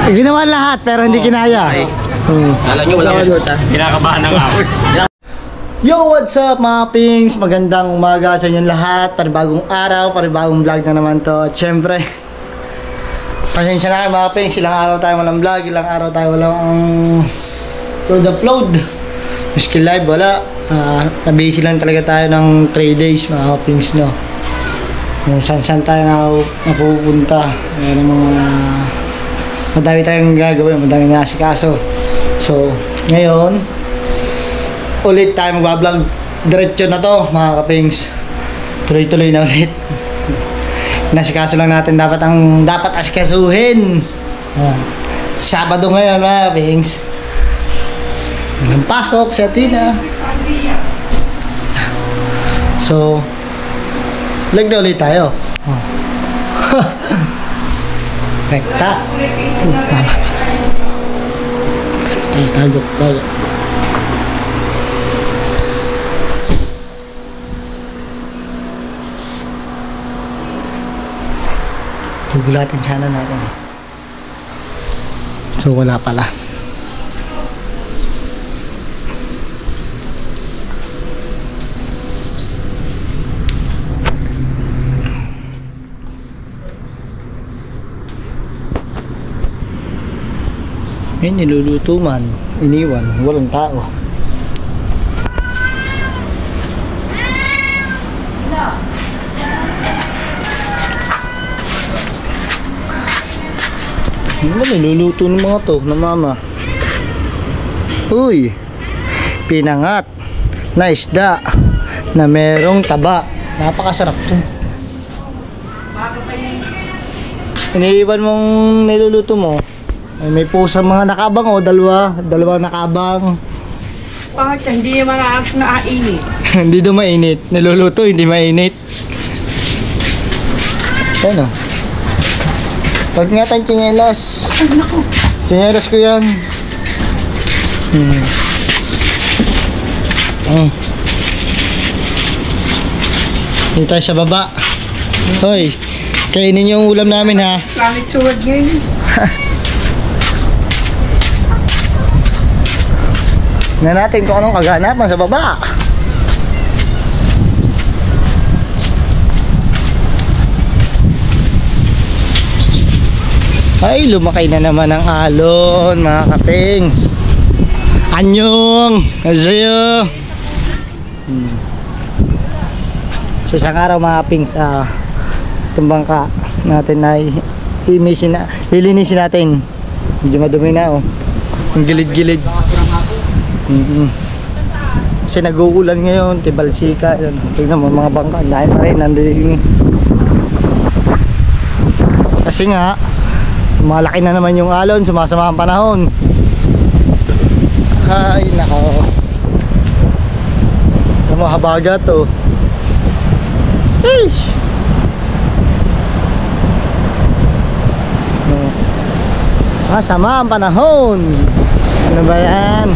Ginawa lahat pero hindi kinaya. Alam nyo, wala ko. Kinakabahan na nga ako. Yo, what's up mga pings? Magandang umaga sa inyong lahat. Panibagong araw, panibagong vlog na naman to. At syempre, pasensya na kayo mga pings. Ilang araw tayo walang vlog, ilang araw tayo walang upload. Miski live, wala. Nabisi lang talaga tayo ng 3 days mga pings, no. Kung saan tayo napupunta. Ayan ang mga madami tayong gagawin, madami na asikaso. So, ngayon ulit tayo magbablog. Diretso na to mga kapings. Tuloy-tuloy na ulit. Nasikaso lang natin dapat asikasuhin. Ayan. Sabado ngayon mga kapings. Walang pasok sa Atina. So lag na ulit tayo. Rekta. Mama. Tago. Gugulatin sana natin. So wala pala. Yan, niluluto man, iniwan, walang tao. Ano niluluto ng mga to, na mama? Uy, pinangat na isda na merong taba. Napakasarap to. Iniiwan mong niluluto mo. May pusa mga nakabang o dalawa nakabang. Bakit hindi naman naainit? Hindi daw mainit. Niluluto, hindi mainit. Ano? Huwag nga tayong tsinelas. Ay, naku. Tsinelas ko yan. Dito tayo sa baba. Hoy, kainin yung ulam namin ha. Planet sword ngayon. Na natin kung anong kaganapan sa baba. Ay, lumakay na naman ang alon mga kapings. Anyong kasayo. So isang araw mga kapings, itong bangka natin ay lilinisin natin. Medyo madumi na oh. Ang gilid-gilid. Kasi nag-uulan ngayon, Tibalsika. Tignan mo mga bangka, dahil pa rin nandun. Kasi nga malaki na naman yung alon, sumasama ang panahon. Ay nako, mahabaga to. Eish. Sama ang panahon. Ano ba yan?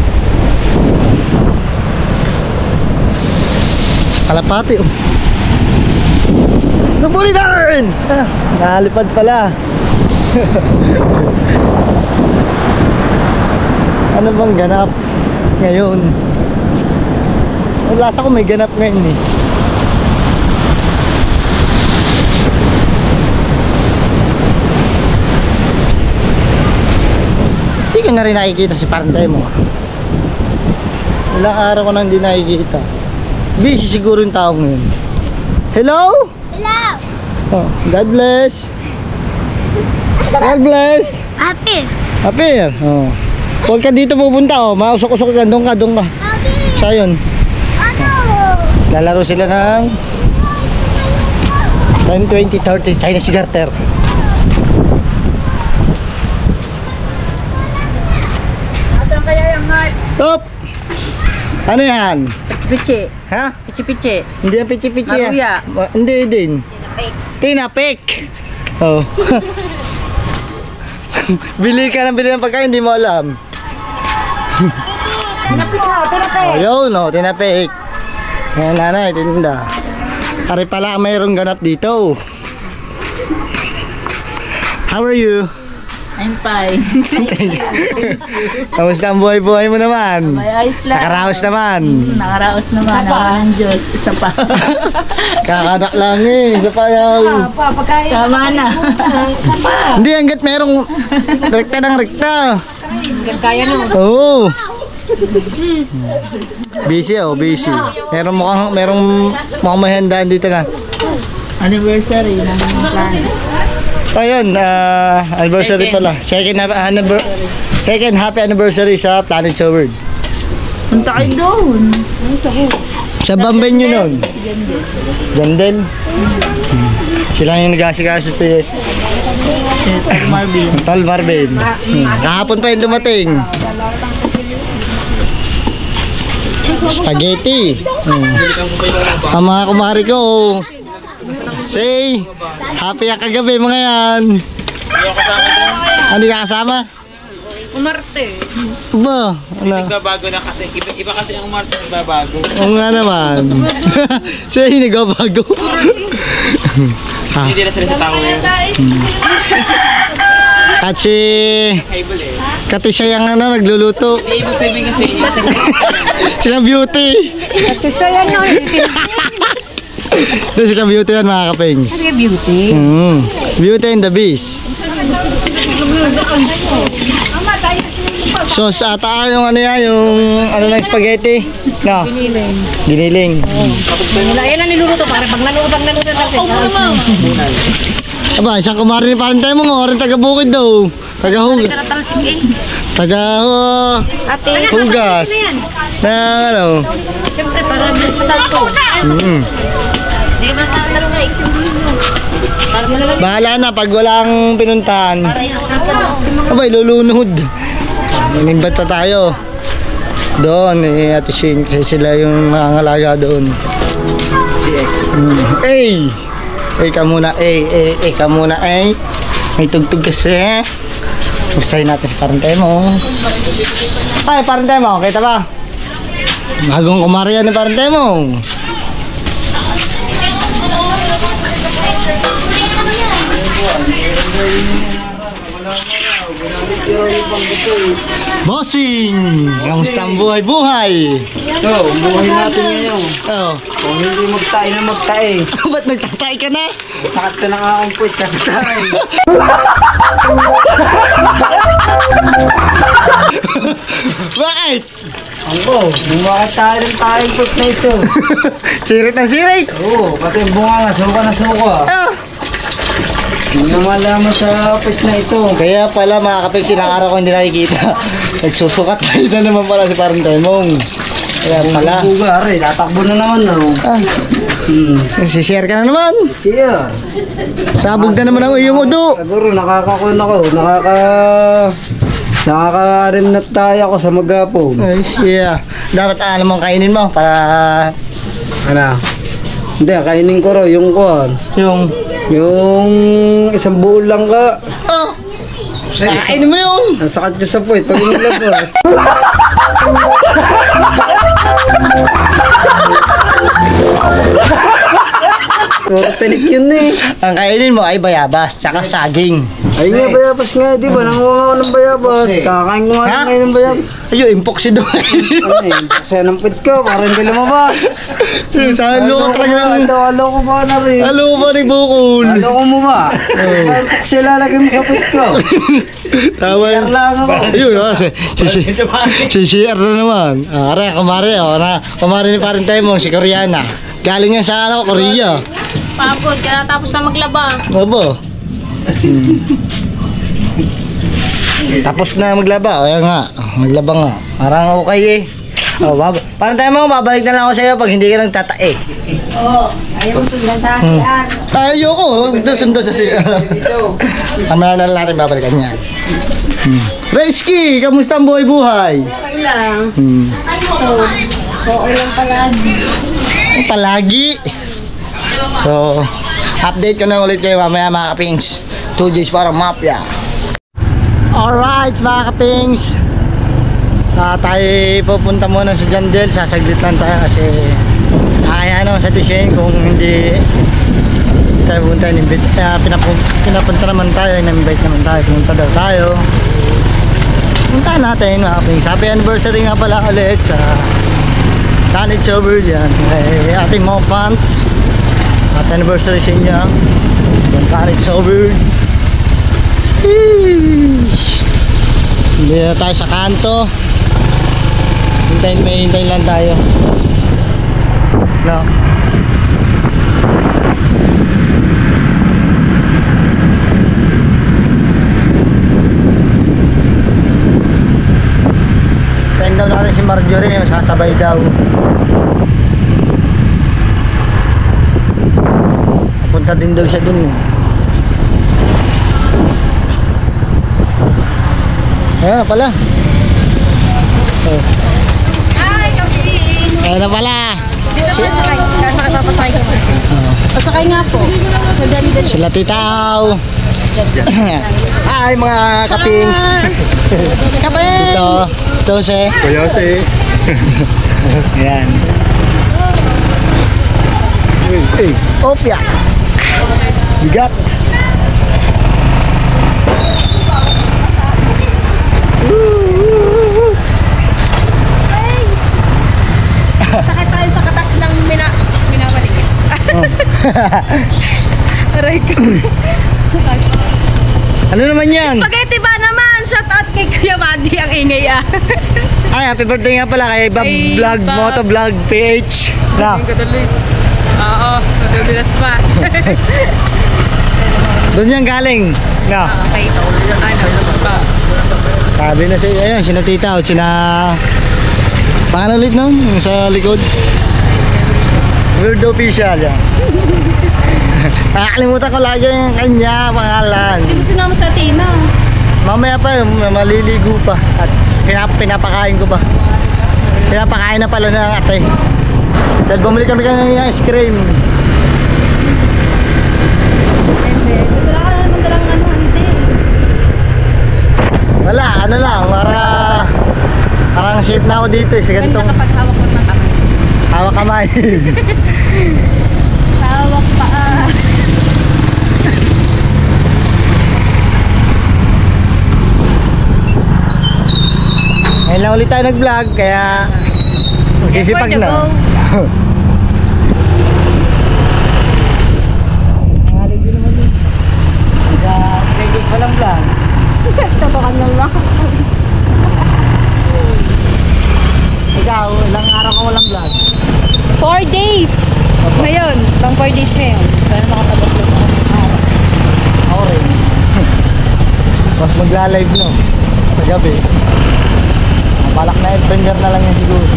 Kalapati oh. Nabuli na rin! Nalipad pala. Ano bang ganap ngayon? Lasa ko may ganap ngayon eh. Hindi ko na rin nakikita si Panday mo. Ilang araw ko nang hindi nakikita. Busy siguro yung tao ngayon. Hello? Hello! Oh, God bless. God bless. Apir! Apir? Oh. Huwag ka dito pupunta oh. Mausok-usok ka. Doon ka. Apir! Siya yun. Ano? Lalaro sila ng 10, 20, 30 Chinese garter. Asan kaya yung heart? Stop! Ano yan? Pichi-pichi. Ha? Pichi-pichi. Hindi yan pichi-pichi. Maruya. Hindi din. Tinapik. Oh. Bili ka ng pagkain, hindi mo alam. Oh, yun no, tinapik. Ayan nanay, tinda. Ari pala mayroong ganap dito. How are you? I'm fine. Kamusta ang buhay-buhay mo naman? May ayos lang. Nakaraos naman. Nakaraos naman. Ang Diyos. Isa pa. Kakanak lang eh. Isa pa yaw. Tama na. Hindi, hanggat merong rekta ng rekta. Kaya no. Oo. Busy busy. Merong mukhang may handaan dito na. Anniversary ng plans. Ayun, anniversary pala. Second happy anniversary sa Planet World. Punta kayo doon. Sa Bamben yun nun. Gandel. Sila yung nag-asikas sa Marvin. Tol Marvin. Kahapon pa yung dumating. Spaghetti. Ang mga kumari ko. Say, happy ka kagabi mga yan. Hindi ka kasama? Umarte. Ba? Ano? Nagbabago na kasi. Iba kasi ang Marte nagbabago. Oo nga naman. Say, nagbabago. Hindi na sila sa tao ngayon. At si Cable eh. Kati siya yung nagluluto. Hindi ibig sabihin kasi Sila beauty. Kasi yan no. Ito sila beauty yan mga kapings. Kasi beauty. Beauty and the Beast. Sauce ata yung ano yan, yung ano lang spaghetti. No. Giniling. Yan ang niluluto para pag naluto natin. Aba, isang kumari ni parang tayo mo, rin taga bukid daw. Taga hugas. Taga hugas. Na ano. Siyempre para mas matalpo. Hindi ba sa ano sa itindihin mo? Para malalaman. Bahala na pag walang pinuntahan. Abay, lulunod. Inimbat na tayo. Doon, Ate Shane, kasi sila yung mga ngalaga doon. Hey! Hey ka muna, ka muna, May tugtog kasi. Gustahin natin si parentay mo. Ay, parentay mo, kita ba? Bagong kumari yan ni parentay mo. Bossing! Kamusta ang buhay-buhay? ito, buhay natin ngayon. Oh. Kung hindi magtae na magtae. Ba't nagtatay ka na? Sakit ka ng akong puwit, kakatae. Bakit? Ako, bumakit tayo ng tayong puwit na ito. Sirit na sirit! Oo, pati yung bunga nga, suka na suka. Ah. Hindi na malaman sa puwit na ito. Kaya pala mga kapig, silang araw ko hindi nakikita. Nagsusukat tayo na naman pala si parang Taimong. Kaya pala. Bugar eh, tatakbo na naman na. Ah, sishare ka na naman. Siya. Sabog na naman ang iyong udo. Siguro nakakakon ako, nakaka-rin na tayo ako sa magapong. Ay, siya. Dapat alam mong kainin mo para Ano? Hindi, kainin ko ro yung kuwan. Yung isang buo lang ka. Oh! Kainin mo yun! Ang sakit niya sa puwit pag inilabas. Puro tinik yun eh. Ang kainin mo ay bayabas, tsaka saging. Ay nga, bayabas nga, di ba? Nangunga ako ng bayabas. Kakain ko nga Ha? ngayon ng bayabas. Ayun, impoxy doon. Ano eh, kasi ng puwit ko, para hindi lumabas. Sa loob talaga ng... Alo ko ba na rin? Alo ba ni Bukol? Alo ko mo ba? Kasi lalagay mo sa puwit ko. Tama yun. Lang ako. Ayun, si CR na naman. Are, kumari, kumari ni parang Taimong, si Koreana. Galing yan sa Korea. Pagod, kaya tapos na maglaba. Opo. Tapos na maglaba. Ayan nga. Maglaba nga. Parang okay eh. Oh, parang tayo mo, babalik na lang ako sa iyo pag hindi ka nang tatae. Oo. Ayaw mo lang takian. Ayoko. Sundo sa siya. Mamaya na lang natin babalikan yan. Reski, kamusta ang buhay-buhay? Okay lang. Oo lang palagi. Palagi. So, update ko na ulit kayo mamaya mga kapings. 2 days para mafia. Alright mga kapings. Tayo pupunta muna sa Jandel. Sasaglit lang tayo kasi kaya naman sa Tishen kung hindi tayo pumunta, pinapunta naman tayo, in-invite naman tayo, pumunta daw tayo. Puntahan natin mga kapings. Happy anniversary nga pala ulit sa Tanit Sober dyan. Ating mga pants. Happy anniversary sa inyo. Tanit Sober. Hindi na tayo sa kanto. Hintayin lang tayo. No. Hintayin daw natin si Marjorie, sasabay daw. Punta din daw siya dun. Ayan na pala. Oh. Hi, Kaping! Ayan na pala. Sasakay papasakay ko. Pasakay nga po. Sa dali-dali. Sila Titaw. Ay mga kapings. Kaping! Ito si Kuya si. Ayan. Hey, opya. Bigat. Sakay tayo sa katas ng minawaligid. Aray ko. Ano naman yan? Spaghetti ba naman? Shout out kay Kuya Buddy, ang ingay ah. Ay, happy birthday nga pala kay Bob Kay Vlog, Bob. Motovlog PH. Na, Oo, nadudulas pa. doon yan galing. Na, Okay, ano ba? sabi na si, ayun, sina Titaw, sina... Pangalan ulit nun? Yung sa likod? Weird Official, yan. Nakakalimutan ko lagi yung kanya pangalan. Hindi mo sinama sa Tina. Mamaya pa yun, maliligo pa. At pinapakain ko pa. Pinapakain na pala ng ate. Dahil bumili kami kanina ng ice cream. Wala ka naman dalang ano, hindi. Wala, ano lang, parang shape na ako dito eh, sa Ganda ganitong kapag hawak mo ng kamay. hawak kamay. Hawak pa ah. Ngayon lang ulit tayo nag-vlog, kaya sisipag Effort to na. go. Nangalig din naman yun. Kaya 3 days pa lang vlog. Tatakan lang lang. Ikaw, ilang araw ka walang vlog? 4 days. Ngayon, pang 4 days ngayon. Sana makapag-upload ako ng araw. Ako rin. Mas magla-live no, sa gabi. Balak na premiere na lang yun siguro.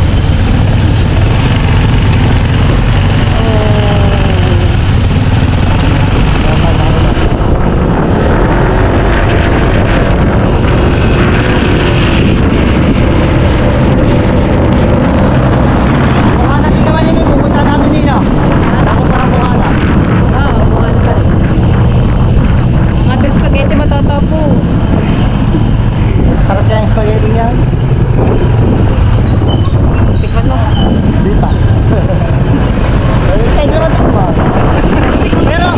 Bukana din naman yun, pupunta natin din no? Ako parang bukana. Oo, buka na pa rin. Ang ating spaghetti matatapo. Sarap kaya yung spaghetti niyan. Tikman mo. Di pa. Pwede naman ito ba? Pero,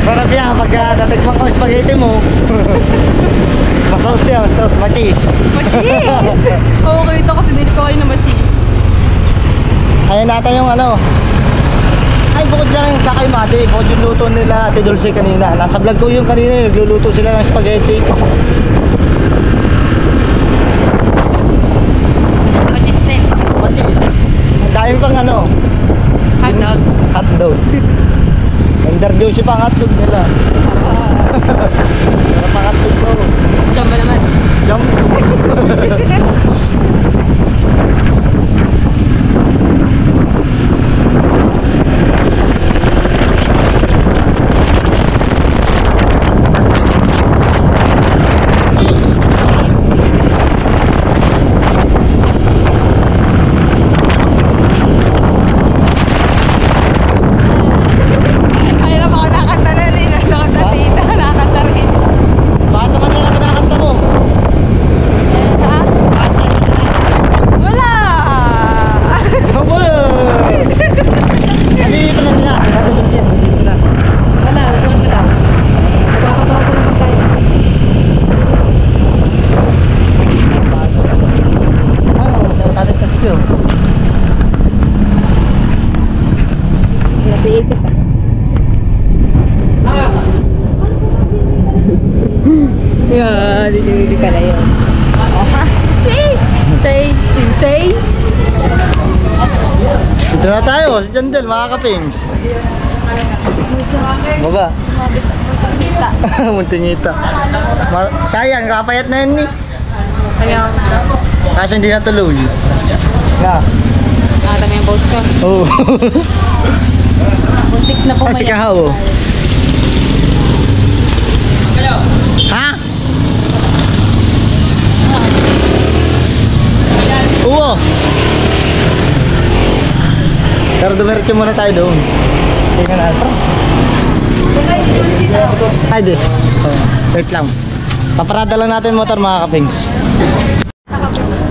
masarap yan pag natikman ko yung spaghetti mo. Masaus yan, sauce, machis. Machis! Oo, kita kasi hindi ko kayo na machis. Ayan natin yung ano. Ay, bukod lang yung sakay mati. Bukod yung luto nila, Ate Dulce kanina. Nasa vlog ko yung kanina, nagluluto sila ng spaghetti. Machis din. Machis. Ang dami pang ano. Hotdog. Hotdog. Underjuicy pa ang hotdog nila. Sarap ang hotdog ko. Diyan ba naman? Jump. Ay, ako nakakanta na rin. Ako sa tita, nakakanta rin. Bakit naman yan ang kinakanta mo? Ha? Bakit yan ang Hindi ka na yun. Say. Dito na tayo, si Jandel, mga kapings. Baba. Muntingita. Sayang, kapayat na yun eh. Kasi hindi natuloy. Na. Nakata mo yung post ko. Oo. Muntik na po Kasi kahaw. Oh. Ha? Oo. Pero dumiretso muna tayo doon. Tingnan natin. Ay di. Wait lang. Paparada lang natin motor mga kapings.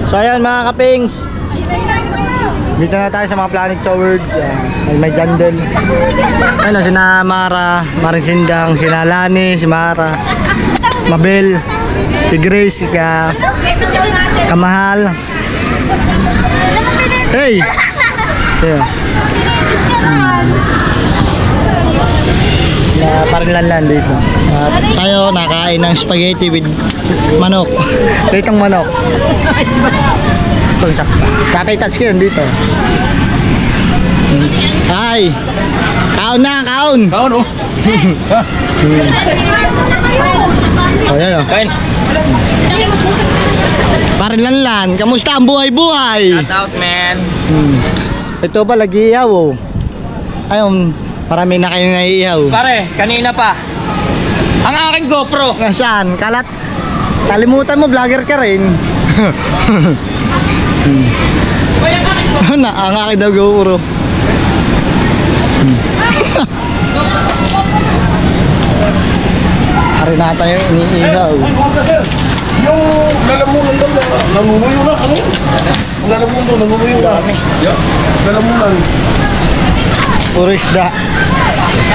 So ayan mga kapings. Dito na tayo sa mga Planet Sword. May Jandel. Ayun si Mara, Maring Sindang, si Lani, si Mara, Mabel, si Grace, si Kamahal. Hey! Yeah. Parang lanlan dito. At tayo nakain ng spaghetti with manok. Ditong manok. Itong sakta. Tatay touchscreen dito. Ay! Kaon na! Kaon! Kaon oh. O yan o. Kain. Parang lanlan. Kamusta ang buhay-buhay? Shout out man. Ito pa lagi ihaw oh. Ayun. Marami na kayo naiihaw. Pare, kanina pa. Ang aking GoPro. Nasaan? Kalat. Kalimutan mo, vlogger ka rin. Na, ang aking daw GoPro. Ari na tayo iniihaw. Yung lalamunan daw, namumuyo na kami. Ang lalamunan daw, namumuyo na. Dami. Lalamunan. Puro isda.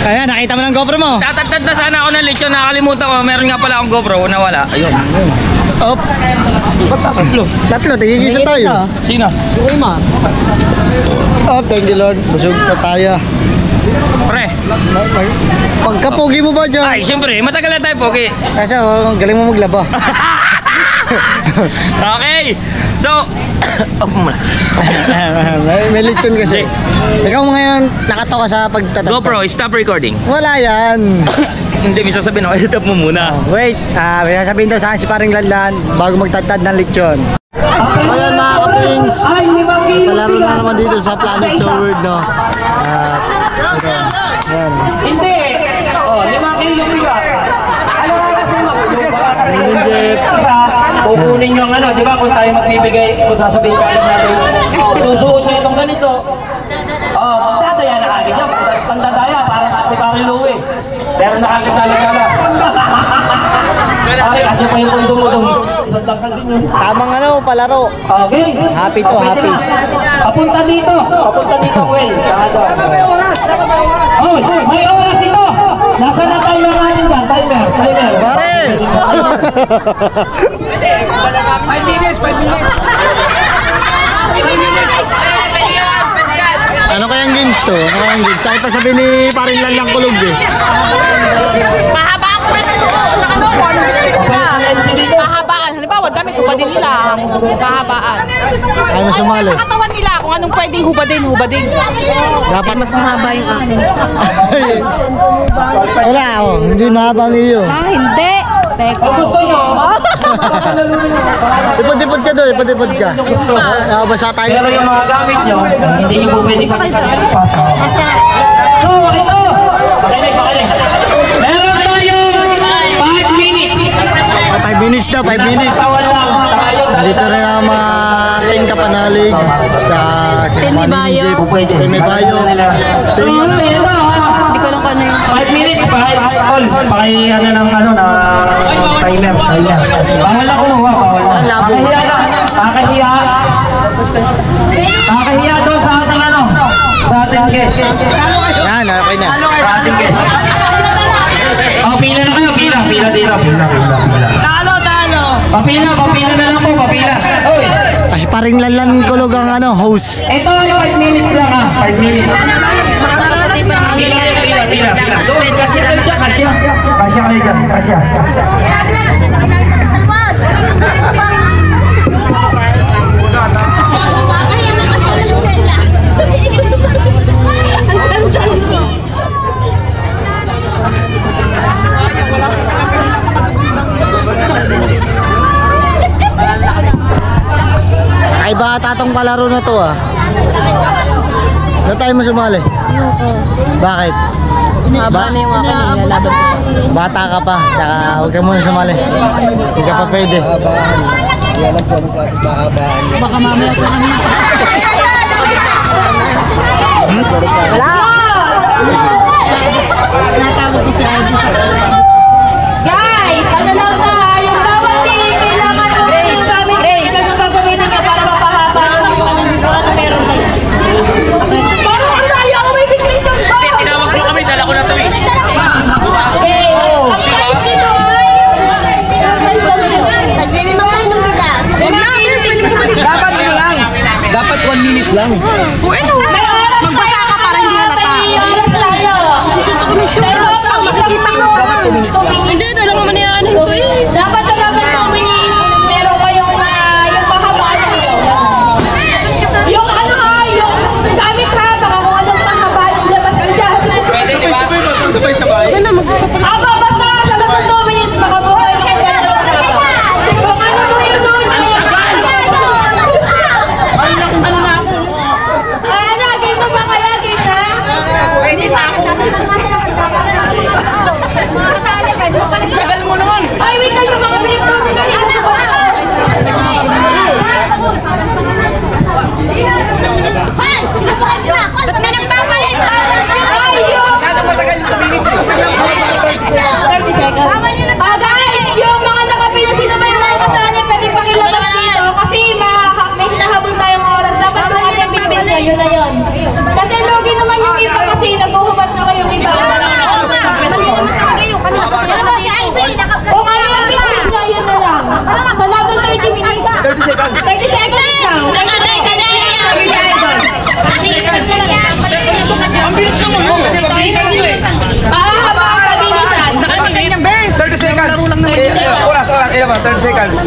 Ayan, nakita mo ng GoPro mo? Tatatad na sana ako ng lechon, nakakalimutan ko. Meron nga pala akong GoPro, nawala. Ayun. Op. Ba't tatlo? Tatlo, tigigisa tayo. Sino? Si Ulma. Op, thank you Lord. Busog pa tayo. Pre. Pagkapugi mo ba dyan? Ay, siyempre, matagal na tayo, Pogi. Kasi galing mo maglaba. Okay. So, may lechon kasi. Ikaw mo ngayon nakatoka sa pagtatagtag. GoPro, stop recording. Wala yan. Hindi, may sasabihin ako, stop mo muna. Wait, may sasabihin daw sa akin si Paring Lanlan bago magtatad ng lechon. Ayan mga kapings. Palaro na naman dito sa Planet Sword, no? Ayan. Hindi. Oh, 5 kilo bigat. Ano nga kasi Ayun, Jeff. kukunin yung ano, di ba? Kung tayo magbibigay, kung sasabihin ka natin, susuot nyo itong ganito. Oh, tataya na kagad yan. Pandadaya, parang si Pare Louie. Pero nakakitala-tala. Pare, kasi pa yung pundo mo doon. Tamang ano, palaro. Okay. Happy to, happy. Papunta dito, Well. Oh, may oras ito. Nasa na tayo natin dyan, timer. Pare! 5 minutes. Ano kayang games to? Ano kayang games? Saan pa sabi ni Paring Lanlang Kulog eh? Pahabaan ko rin ang suot ng ano ko, ano binili nila. Pahabaan, halimbawa damit, hubadin nila. Pahabaan. Ay, mas sumali. Sa katawan nila, kung anong pwedeng hubadin. Dapat Mas mahaba yung akin. Wala oh, hindi mahaba ang iyo. Hindi. Teka. Ipod-ipod ka doon, ipod-ipod ka. Basa tayo. Pero yung mga gamit nyo, hindi nyo po pwede kami-kami-lipas. So, ito! Pakinig. Meron tayo 5 minutes. 5 minutes daw, 5 minutes. Tawan lang. Nandito rin ang mga team kapanalig sa Team ni Bayo. Team ni Bayo. Team Hindi ko lang kung ano yung 5 minutes, all. Paki ano ng ano na timer. Bawal na kumuha, bawal na. Kakahiya na. Kakahiya doon sa ating ano, sa ating guest. Yan, okay na. Sa ating guest. Oh, pila na kayo, pila dito. Talo. Papila na lang po, papila. Oy, Kasi Paring Lanlan Kulog ang ano, host. ito yung 5 minutes lang ha, 5 minutes. Pila. Doon, kasya kayo dyan. Ay bata tong palaro na to ah. Na tayo mo sumali? Bakit? Haba na yung akin, nilalaban ko. Bata ka pa, tsaka huwag ka muna sumali. Hindi ka pa pwede. Hindi alam ko anong klaseng mahabaan niya. Baka mamaya po kami. Wala! Natawag ko si Ivy. Guys, ano lang na, yung bawat team, kailangan mo yung gamit kasi gagawin niyo para mapahaba yung ano meron kayo. Parang ang tayo ako may bitbit yung ba? Tinawag mo kami, dala ko na to eh. Okay, ang size nito ay... Naglilima kayo ng bigas. Dapat ano lang? Dapat 1 minute lang. Magbasa ka para hindi halata. May oras tayo. Makikita ko. Hindi, ito lang naman yan ko eh. Dapat na dapat 2 minutes, meron kayong yung pahabaan nyo. Yung ano ha, yung gamit ha, baka kung anong pahabaan yung labas ka dyan. Pwede, di ba? Sabay-sabay. Aba, basta sa labas 2 minutes, baka buhay ka dyan. Kung ano mo yung suot nyo. Ano, game na ba kaya? Game na? Pwede pa ako. Tagal mo naman! Ay, wait lang yung mga pinipto. Ba't may nagpapalit? Masyadong matagal yung 2 minutes eh. 30 seconds. Guys, yung mga nakapila, sino ba yung mga kasali? Pwede pakilabas dito kasi may hinahabol tayong oras. Dapat kung ano yung bitbit nyo, yun na yun. Kasi lugi naman yung iba kasi naghuhubad na kayong iba. Kung ano yung bitbit nyo, yun na lang. Sa labang 30 minutes. 30 seconds. 30 seconds lang. Ang bilis naman mo! Mabilisan nyo eh! Mahaba ang pabilisan. 30 seconds. Oras. Ilan ba? 30 seconds. Sa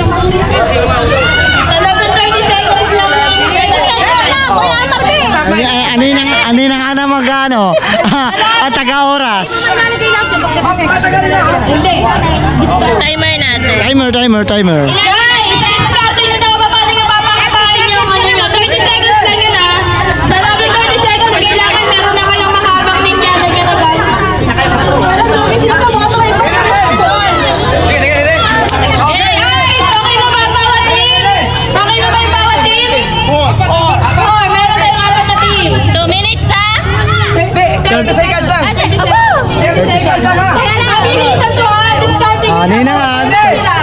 labang 30 seconds lang. 30 seconds lang. Ano yung ana mag-ano? At taga-oras. Hindi. Timer natin. Timer. Guys, start nyo na paano nga papakabain yung ano nyo. 30 seconds lang yun ha. Sa labang 30 seconds, kailangan meron na kayong mahabang linya na gano'n guys. Sige. Guys, okay na ba bawat team? Okay na ba yung bawat team? Four, meron tayong 4 na team. 2 minutes ha? 30 seconds lang. 30 seconds lang ha. Mabilisan to ha, discarding. Ninang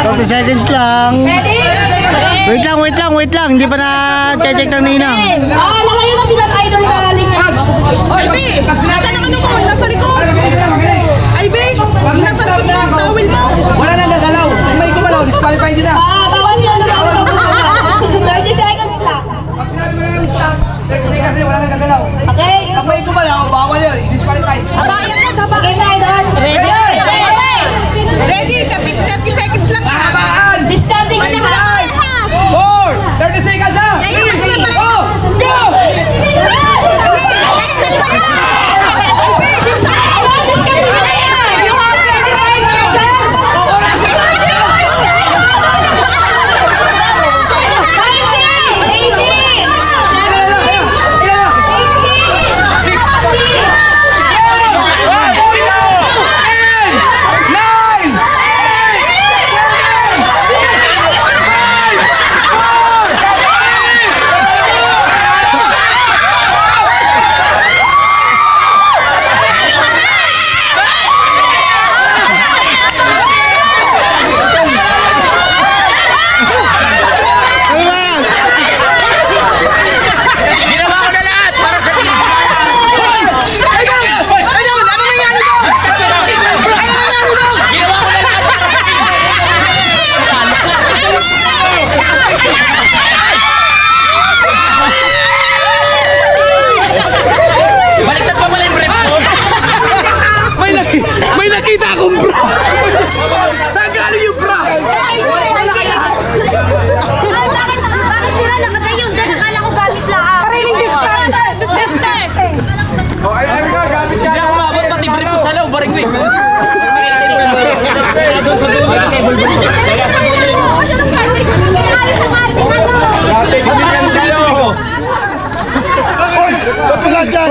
30 seconds lang. Ready? Wait lang. Hindi pa na-check ng Ninang. Lakayo na sila idol sa halika. Ivy! Nasaan ang ano mo? Nasa likod. Ivy! Nasa likod mo. Towel mo. Wala nang gagalaw. Kung may gumalaw, disqualified yun na. Bawal nyo na ba? 30 seconds lang. Pag sinabi mo na yung stop, 30 seconds yun, wala nang gagalaw. Okay? Pag may gumalaw, bawal yun. Disqualified. Haba, yan. Haba. Okay na idol. Ready? 30 seconds lang ah. Habaan! Discarding Pwede mo na parehas. 4! 30 seconds ha! Ayun, pwede mo parehas. Go! Go! Dalawa na. Ivy, bilisan mo.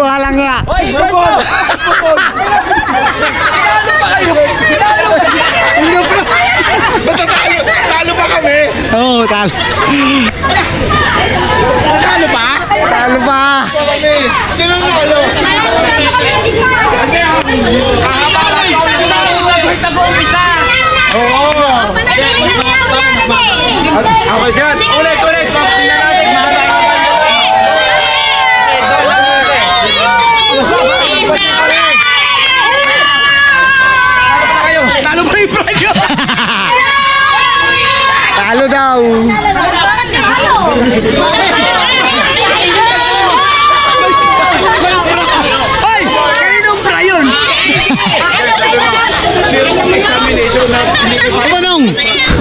Walang nga. Talo pa kami. Oo, talo. Talo pa? Talo pa. Sino talo? Ako dyan. Ulit. Tingnan natin. Talo pa yung pride. Talo daw. Ay! Kaninong bra yun? Manong.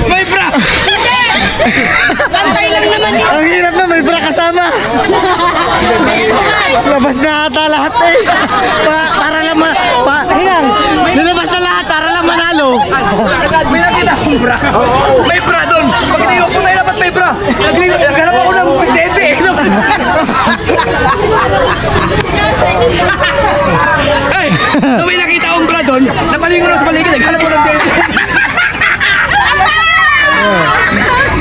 May bra! Pantay lang naman yun. Ang hirap na, may bra kasama. Labas na ata lahat eh. Para lang nilabas na lahat para lang manalo. May nakita akong bra. May bra doon. Pag niliwag ko tayo dapat may bra. Naghanap ako ng dede. Ay! Nung may nakita akong bra doon, napalingon ako sa paligid. Naghanap ko ng dede.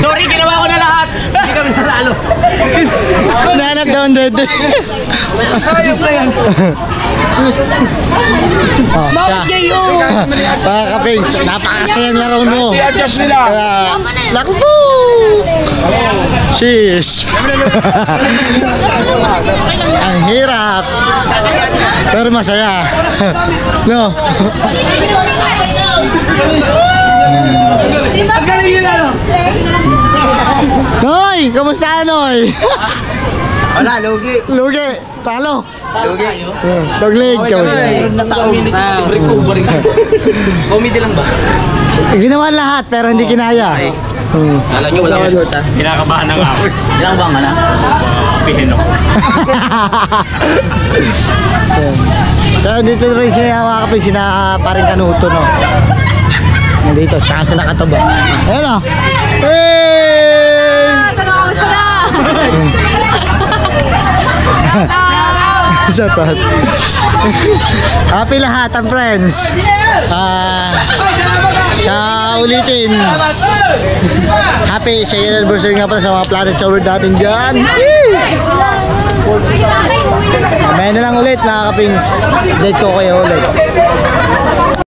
Sorry, ginawa ko na lahat. Hindi kami salalo. Nahanap daw ang dede. Ayop na yan. Oh, siya. Mga kapings, napakasayang laro mo. I-adjust nila. Naku po! Sheesh. Ang hirap. Pero masaya. No? Ang galing yun ano? Noy! Kamusta Noy? Wala, lugi. Lugi. Talo. Lugi. Dogleg. Recovery. Comedy lang ba? Ginawa lahat pero hindi kinaya. Alam nyo, wala ko short ha. Kinakabahan na nga ako. Kinakabahan ka na? Pihin ako. Pero dito rin siya mga kapig, sina paring Kanuto, no? Nandito, tsaka sila Katuba. Ayan o. Hey! Kamusta na? Sa tot. Happy lahat ang friends. Sa ulitin. Happy sa anniversary nga pala sa mga Planet Solar natin dyan. Mamaya na lang ulit mga kapings. Update ko kayo ulit.